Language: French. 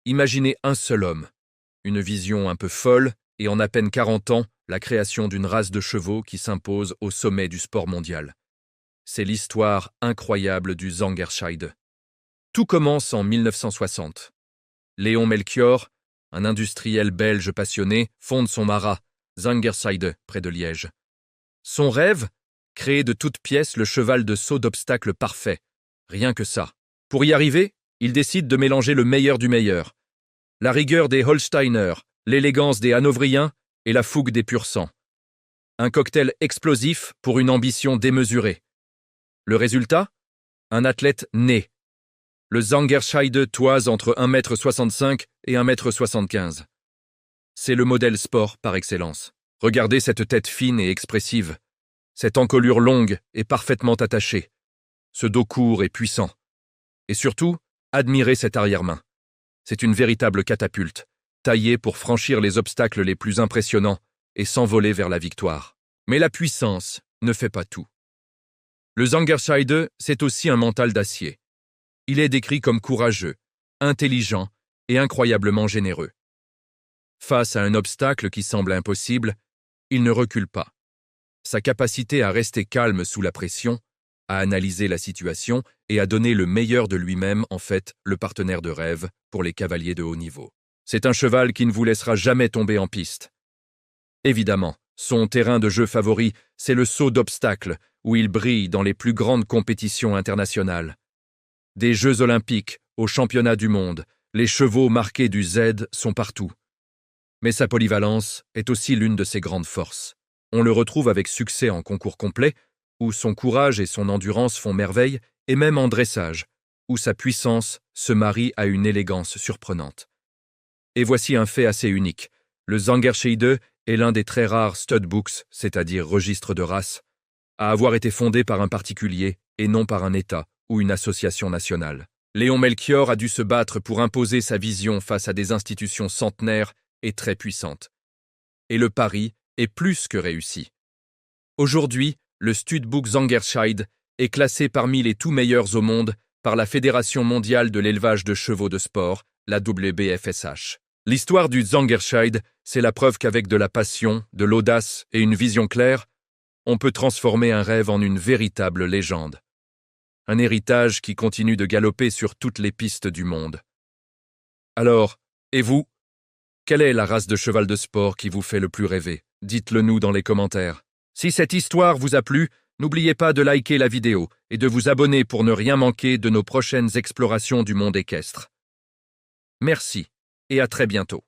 Imaginez un seul homme, une vision un peu folle, et en à peine 40 ans, la création d'une race de chevaux qui s'impose au sommet du sport mondial. C'est l'histoire incroyable du Zangerscheide. Tout commence en 1960. Léon Melchior, un industriel belge passionné, fonde son marat, Zangerscheide, près de Liège. Son rêve? Créer de toutes pièces le cheval de saut d'obstacle parfait. Rien que ça. Pour y arriver, il décide de mélanger le meilleur du meilleur. La rigueur des Holsteiner, l'élégance des Hanovriens et la fougue des pur-sang. Un cocktail explosif pour une ambition démesurée. Le résultat? Un athlète né. Le Zangerscheide toise entre 1,65 m et 1,75 m. C'est le modèle sport par excellence. Regardez cette tête fine et expressive, cette encolure longue et parfaitement attachée, ce dos court et puissant. Et surtout, admirez cette arrière-main. C'est une véritable catapulte, taillée pour franchir les obstacles les plus impressionnants et s'envoler vers la victoire. Mais la puissance ne fait pas tout. Le Zangerscheide, c'est aussi un mental d'acier. Il est décrit comme courageux, intelligent et incroyablement généreux. Face à un obstacle qui semble impossible, il ne recule pas. Sa capacité à rester calme sous la pression, à analyser la situation et à donner le meilleur de lui-même en fait le partenaire de rêve pour les cavaliers de haut niveau. C'est un cheval qui ne vous laissera jamais tomber en piste. Évidemment, son terrain de jeu favori, c'est le saut d'obstacle, où il brille dans les plus grandes compétitions internationales. Des Jeux olympiques aux championnats du monde, les chevaux marqués du Z sont partout. Mais sa polyvalence est aussi l'une de ses grandes forces. On le retrouve avec succès en concours complet, où son courage et son endurance font merveille, et même en dressage, où sa puissance se marie à une élégance surprenante. Et voici un fait assez unique. Le Zangerscheide est l'un des très rares studbooks, c'est-à-dire registres de race, à avoir été fondé par un particulier et non par un État ou une association nationale. Léon Melchior a dû se battre pour imposer sa vision face à des institutions centenaires et très puissantes. Et le pari est plus que réussi. Aujourd'hui, le Studbook Zangerscheide est classé parmi les tout meilleurs au monde par la Fédération mondiale de l'élevage de chevaux de sport, la WBFSH. L'histoire du Zangerscheide, c'est la preuve qu'avec de la passion, de l'audace et une vision claire, on peut transformer un rêve en une véritable légende. Un héritage qui continue de galoper sur toutes les pistes du monde. Alors, et vous? Quelle est la race de cheval de sport qui vous fait le plus rêver? Dites-le nous dans les commentaires. Si cette histoire vous a plu, n'oubliez pas de liker la vidéo et de vous abonner pour ne rien manquer de nos prochaines explorations du monde équestre. Merci et à très bientôt.